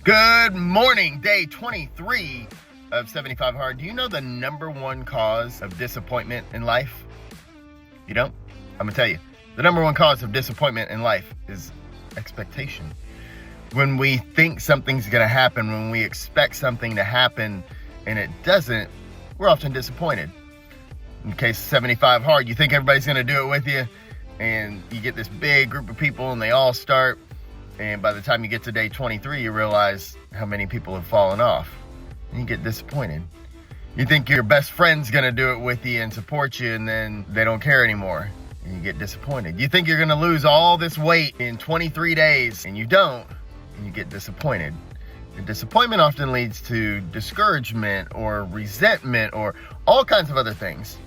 Good morning, day 23 of 75 Hard. Do you know the number one cause of disappointment in life? You don't? I'm gonna tell you. The number one cause of disappointment in life is expectation. When we think something's gonna happen, when we expect something to happen and it doesn't, we're often disappointed. In case 75 Hard, you think everybody's gonna do it with you, and you get this big group of people and they all start, and by the time you get to day 23, you realize how many people have fallen off, and you get disappointed. You think your best friend's gonna do it with you and support you, and then they don't care anymore, and you get disappointed. You think you're gonna lose all this weight in 23 days, and you don't, and you get disappointed. And disappointment often leads to discouragement or resentment or all kinds of other things.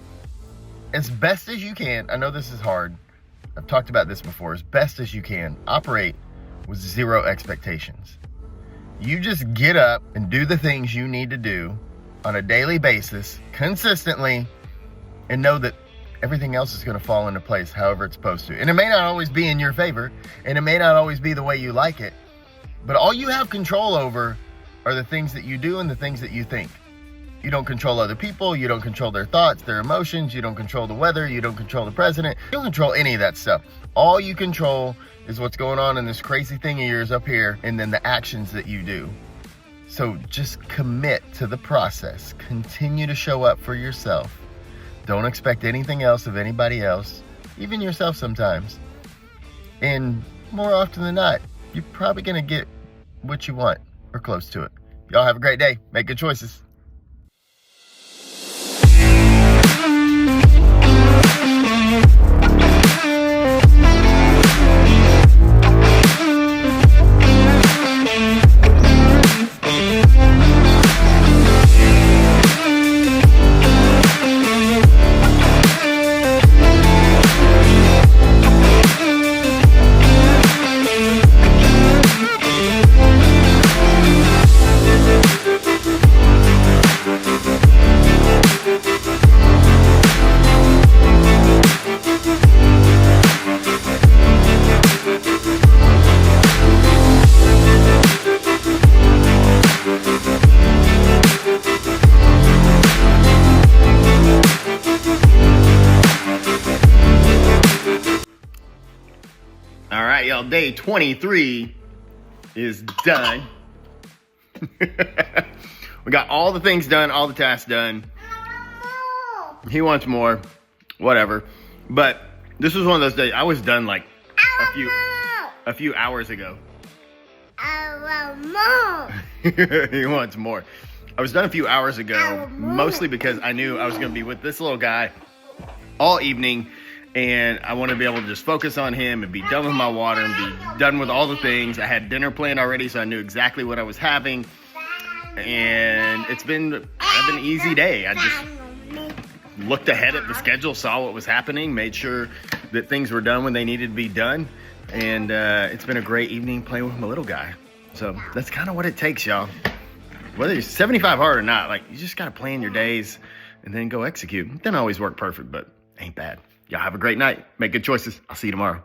As best as you can, I know this is hard, I've talked about this before, as best as you can, operate with zero expectations. You just get up and do the things you need to do on a daily basis, consistently, and know that everything else is gonna fall into place however it's supposed to. And it may not always be in your favor, and it may not always be the way you like it, but all you have control over are the things that you do and the things that you think. You don't control other people, you don't control their thoughts, their emotions, you don't control the weather, you don't control the president, you don't control any of that stuff. All you control is what's going on in this crazy thing of yours up here, and then the actions that you do. So just commit to the process. Continue to show up for yourself. Don't expect anything else of anybody else, even yourself sometimes. And more often than not, you're probably gonna get what you want or close to it. Y'all have a great day. Make good choices. All right, y'all, day 23 is done. We got all the things done, all the tasks done. He wants more, whatever. But this was one of those days, I was done like a few hours ago. He wants more. I was done a few hours ago, mostly because I knew I was gonna be with this little guy all evening, and I want to be able to just focus on him and be done with my water and be done with all the things. I had dinner planned already, so I knew exactly what I was having. And it's been an easy day. I just looked ahead at the schedule, saw what was happening, made sure that things were done when they needed to be done. And it's been a great evening playing with my little guy. So that's kind of what it takes, y'all. Whether you're 75 hard or not, like, you just got to plan your days and then go execute. It doesn't always work perfect, but ain't bad. Y'all have a great night. Make good choices. I'll see you tomorrow.